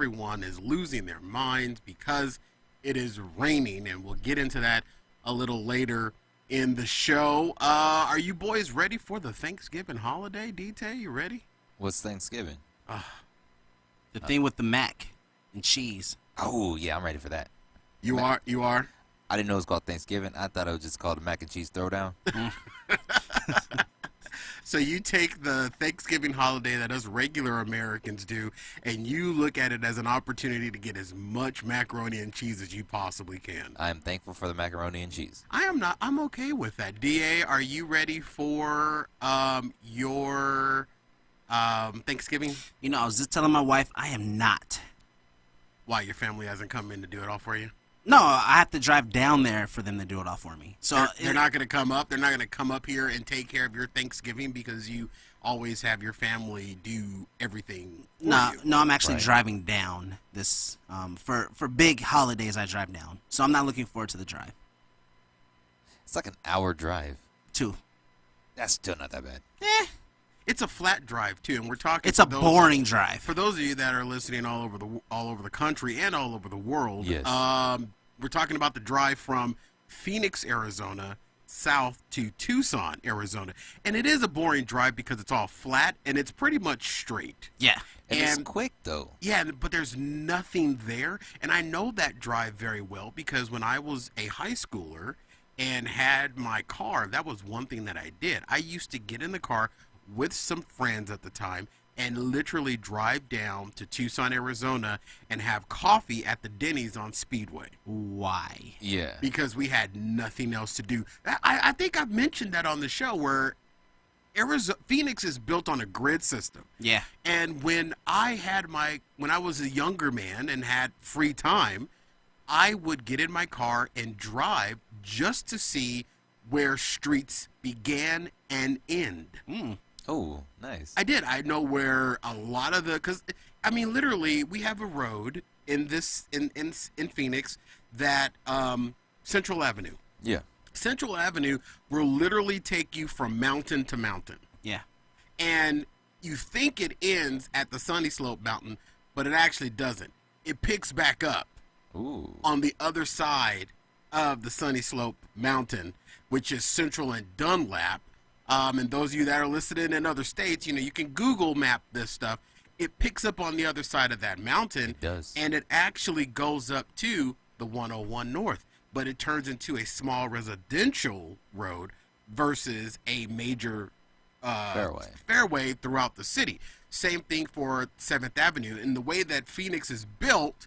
everyone is losing their minds because it is raining, and we'll get into that a little later in the show. Are you boys ready for the Thanksgiving holiday? DT, you ready? What's Thanksgiving? The thing with the mac and cheese. Oh, yeah, I'm ready for that. You are? I didn't know it was called Thanksgiving. I thought it was just called a mac and cheese throwdown. So you take the Thanksgiving holiday that us regular Americans do, and you look at it as an opportunity to get as much macaroni and cheese as you possibly can. I am thankful for the macaroni and cheese. I am not. I'm okay with that. DA, are you ready for your Thanksgiving? You know, I was just telling my wife I am not. Why, your family hasn't come in to do it all for you? No, I have to drive down there for them to do it all for me. So They're not going to come up. They're not going to come up here and take care of your Thanksgiving because you always have your family do everything for you. No, I'm actually Right. driving down this for big holidays. I drive down, so I'm not looking forward to the drive. It's like an hour drive. 2. That's still not that bad. It's a flat drive too, and we're talking. It's a for those- boring drive. For those of you that are listening all over the country and all over the world, Yes. We're talking about the drive from Phoenix, Arizona, south to Tucson, Arizona, and it is a boring drive because it's all flat and it's pretty much straight. Yeah. And it's And- quick, though. Yeah, but there's nothing there, and I know that drive very well because when I was a high schooler and had my car, that was one thing that I did. I used to get in the car with some friends at the time and literally drive down to Tucson, Arizona and have coffee at the Denny's on Speedway Why? Yeah. because we had nothing else to do. I think I've mentioned that on the show where Phoenix is built on a grid system. Yeah. And when I was a younger man and had free time, I would get in my car and drive just to see where streets began and end. Oh, nice. I did. I know where a lot of because I mean, literally, we have a road in Phoenix that Central Avenue. Yeah. Central Avenue will literally take you from mountain to mountain. Yeah. And you think it ends at the Sunny Slope Mountain, but it actually doesn't. It picks back up Ooh. on the other side of the Sunny Slope Mountain, which is Central and Dunlap. And those of you that are listening in other states, you can Google map this stuff. It picks up on the other side of that mountain. It does. And it actually goes up to the 101 North, but it turns into a small residential road versus a major fairway throughout the city. Same thing for 7th Avenue. And the way that Phoenix is built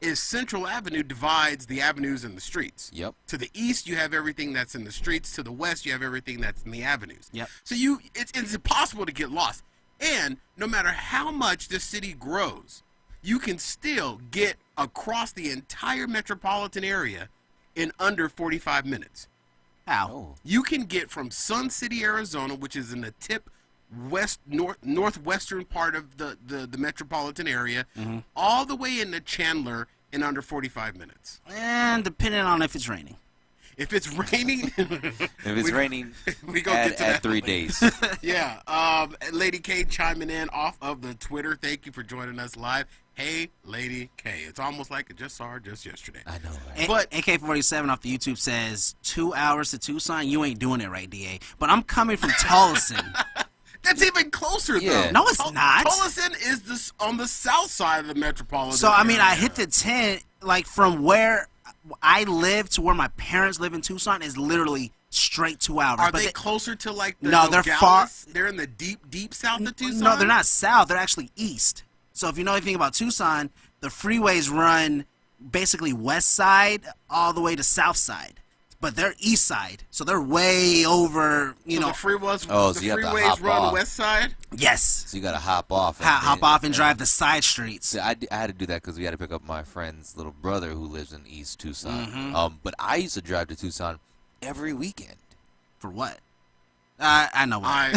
is Central Avenue divides the avenues and the streets. Yep. To the east, you have everything that's in the streets. To the west, you have everything that's in the avenues. Yep. So it's impossible to get lost. And no matter how much this city grows, you can still get across the entire metropolitan area in under 45 minutes. How? Oh. You can get from Sun City, Arizona, which is in the tip northwestern part of the metropolitan area, all the way into Chandler in under 45 minutes. And depending on if it's raining. If it's raining, If it's raining, we gonna get to add that 3 later. days. Yeah. Lady K chiming in off of the Twitter. Thank you for joining us live. Hey, Lady K. It's almost like I just saw her just yesterday. I know, right? And But- AK-47 off the YouTube says 2 hours to Tucson. You ain't doing it right, DA. But I'm coming from Tolleson. That's even closer, Yeah. though. No, it's not. Tolleson is on the south side of the metropolitan So I mean, area. I hit the 10. Like from where I live to where my parents live in Tucson is literally straight 2 hours. Are but they closer to like the No, they're Nogales? They're in the deep south of Tucson? No, they're not south. They're actually east. So if you know anything about Tucson, the freeways run basically west side all the way to south side. But they're east side. So they're way over, So the freeways, Oh, the so you have to freeways hop run off. west side? yes. So you got to hop off. Hop off and drive the side streets. See, I had to do that because we had to pick up my friend's little brother who lives in East Tucson. Mm-hmm. But I used to drive to Tucson every weekend. For what? I know why.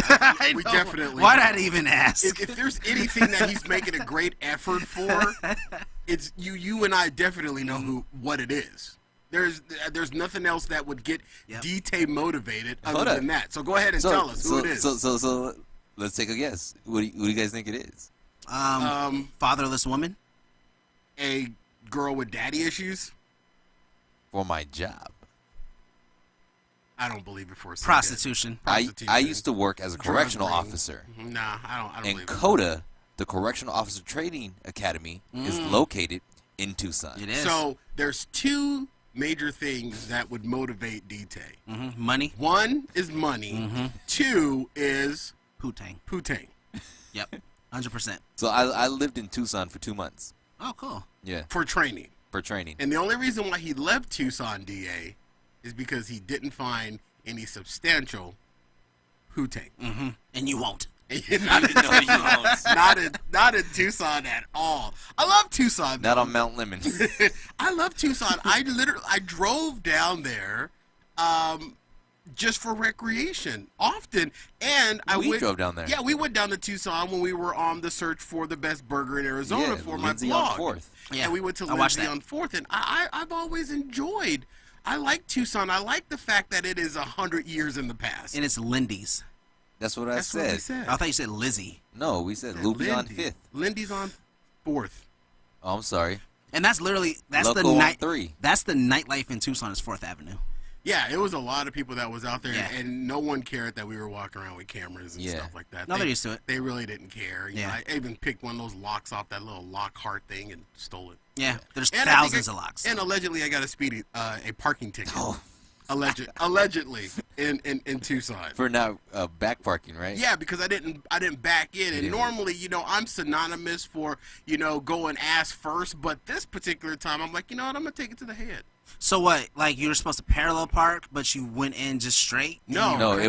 We know. definitely. Why'd I even ask? If there's anything that he's making a great effort for, it's you and I definitely know what it is. There's nothing else that would get Yep. DT motivated Hold other up. than that. So go ahead and tell us who it is. So let's take a guess. What do you guys think it is? Fatherless woman. a girl with daddy issues? For my job. I don't believe it for a second. Prostitution. I used to work as a Drug correctional ring. officer. Nah, I don't And believe it. CODA, the Correctional Officer Training Academy, is located in Tucson. It is. So there's two major things that would motivate DT. Money. One is money. Two is Putang. Putang. Yep. 100%. So I lived in Tucson for 2 months. Oh, cool. Yeah, For training. for training. And the only reason why he left Tucson, DA, is because he didn't find any substantial Putang. And you won't. Not in Tucson at all. I love Tucson. Not on Mount Lemon. I love Tucson. I drove down there, just for recreation often, and We drove down there. Yeah, we went down to Tucson when we were on the search for the best burger in Arizona Yeah, for Lindsay my on blog. 4th. Yeah, And we went to I watched Lindsay that. on 4th, and I've always enjoyed. I like Tucson. I like the fact that it is 100 years in the past. And it's Lindy's. That's what I That's said. what we said. I thought you said Lizzie. No, we said Luby on Lindy. 5th. Lindy's on 4th. Oh, I'm sorry. And that's literally Loco the on night. 3. That's the nightlife in Tucson is 4th Avenue. Yeah, it was a lot of people that was out there, Yeah. and no one cared that we were walking around with cameras and Yeah. stuff like that. No, they're used to it. They really didn't care. You know, Yeah. I even picked one of those locks off that little Lockhart thing and stole it. Yeah, there's And I think thousands of locks. And allegedly, I got a parking ticket. Oh. Allegedly in Tucson. For now, back parking, right? Yeah, because I didn't back in, and didn't. normally, I'm synonymous for going ass first, but this particular time, I'm like, you know what, I'm gonna take it to the head. So what? Like you were supposed to parallel park, but you went in just straight? No. No, Okay.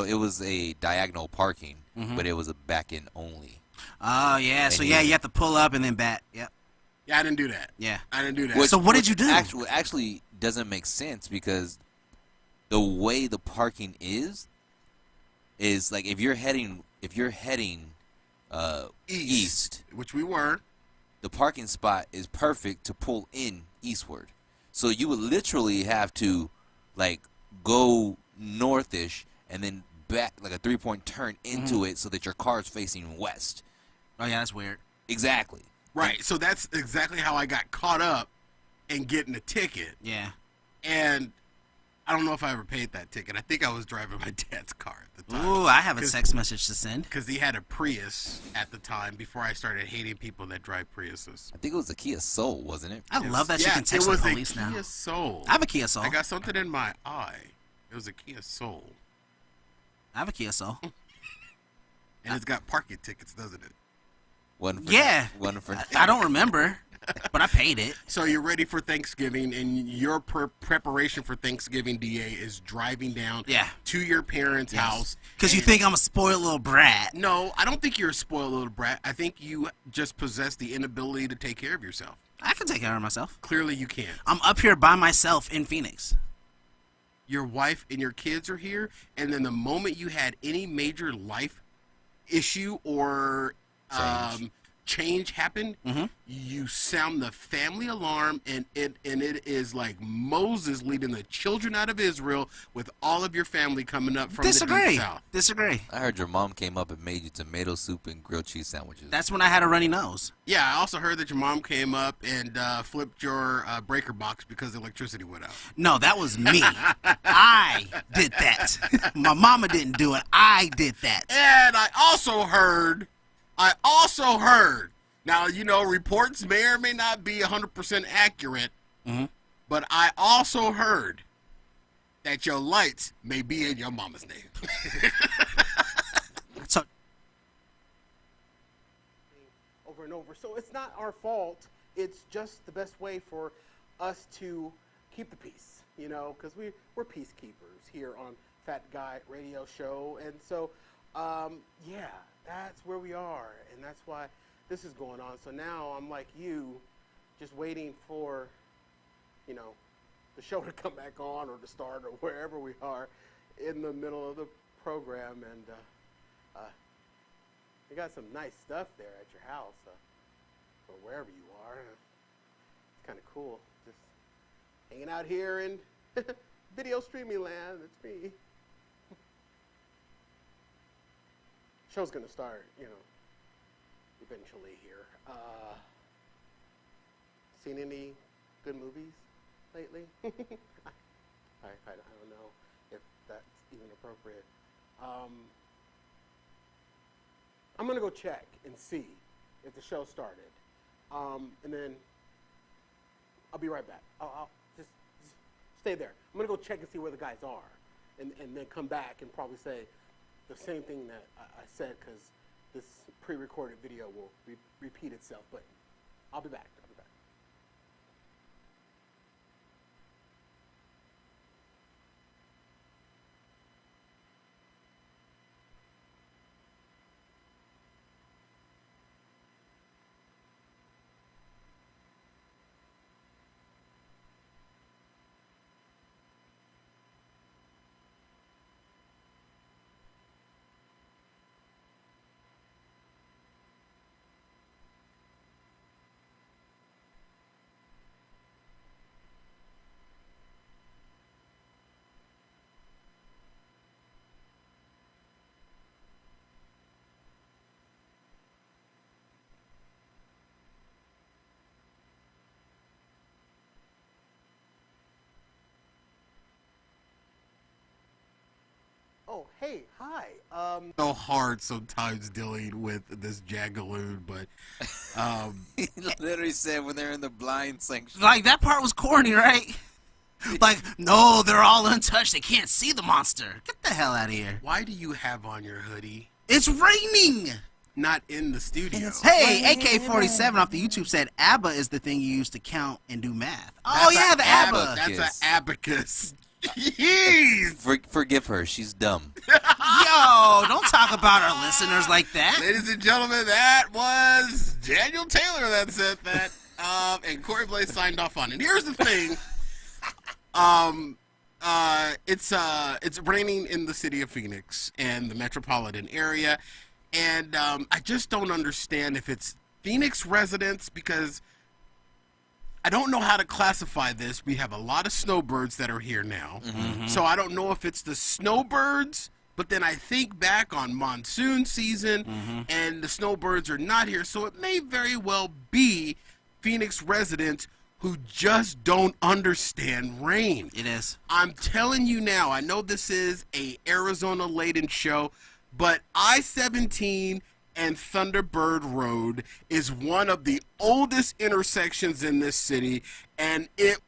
it was a diagonal parking, but it was a back end only. Oh yeah. So And yeah, you- you have to pull up and then back. Yep. Yeah, I didn't do that. Yeah. I didn't do that. So what did you do? Actually doesn't make sense because the way the parking is like if you're heading east, which we were. the parking spot is perfect to pull in eastward. So you would literally have to like go northish and then back like a 3-point turn into it so that your car is facing west. Oh yeah, that's weird. Exactly. Right. So that's exactly how I got caught up in getting a ticket. Yeah. And I don't know if I ever paid that ticket. I think I was driving my dad's car at the time. Ooh, I have a 'Cause- text message to send. Because he had a Prius at the time before I started hating people that drive Priuses. I think it was the Kia Soul, wasn't it? I love that you Yeah, can text it was the police a now. Kia Soul. I have a Kia Soul. I got something in my eye. It was a Kia Soul. I have a Kia Soul. And it's got parking tickets, doesn't it? One for Yeah. one for I don't remember, but I paid it. So you're ready for Thanksgiving, and your preparation for Thanksgiving, DA, is driving down Yeah. to your parents' house. Because you and- think I'm a spoiled little brat. No, I don't think you're a spoiled little brat. I think you just possess the inability to take care of yourself. I can take care of myself. Clearly, you can't. I'm up here by myself in Phoenix. Your wife and your kids are here, and then the moment you had any major life issue or change happen, you sound the family alarm, and it is like Moses leading the children out of Israel with all of your family coming up from the Disagree. deep south. Disagree. I heard your mom came up and made you tomato soup and grilled cheese sandwiches. That's when I had a runny nose. Yeah, I also heard that your mom came up and flipped your breaker box because the electricity went out. No, that was me. I did that. My mama didn't do it. I did that. And I also heard, now, reports may or may not be 100% accurate, but I also heard that your lights may be in your mama's name. So Over and over. So it's not our fault. It's just the best way for us to keep the peace, because we're peacekeepers here on Fat Guy Radio Show. And so, that's where we are. And that's why this is going on. So now I'm like you, just waiting for, the show to come back on or to start or wherever we are in the middle of the program. And you got some nice stuff there at your house, or wherever you are. It's kind of cool, just hanging out here in video streaming land. It's me. Show's gonna start, eventually here. seen any good movies lately? I don't know if that's even appropriate. I'm going to go check and see if the show started. And then I'll be right back. I'll just stay there. I'm going to go check and see where the guys are. And then come back and probably say the same thing that I said, because this pre-recorded video will repeat itself. But I'll be back. Oh, hey, hi. So hard sometimes dealing with this Jagaloon, but He literally said when they're in the blind section. Like, that part was corny, right? Like, no, they're all untouched. They can't see the monster. Get the hell out of here. Why do you have on your hoodie? It's raining. Not in the studio. Hey, AK-47 off the YouTube said ABBA is the thing you use to count and do math. Oh, yeah, the ABBA. That's an abacus. Jeez. Forgive her. She's dumb. Yo, don't talk about our listeners like that. Ladies and gentlemen, that was Daniel Taylor that said that. And Corey Blaze signed off on it. Here's the thing. It's raining in the city of Phoenix and the metropolitan area. And I just don't understand if it's Phoenix residents, because I don't know how to classify this. We have a lot of snowbirds that are here now. Mm-hmm. So I don't know if it's the snowbirds, but then I think back on monsoon season and the snowbirds are not here. So it may very well be Phoenix residents who just don't understand rain. It is. I'm telling you now, I know this is a Arizona-laden show, but I-17 and Thunderbird Road is one of the oldest intersections in this city, and it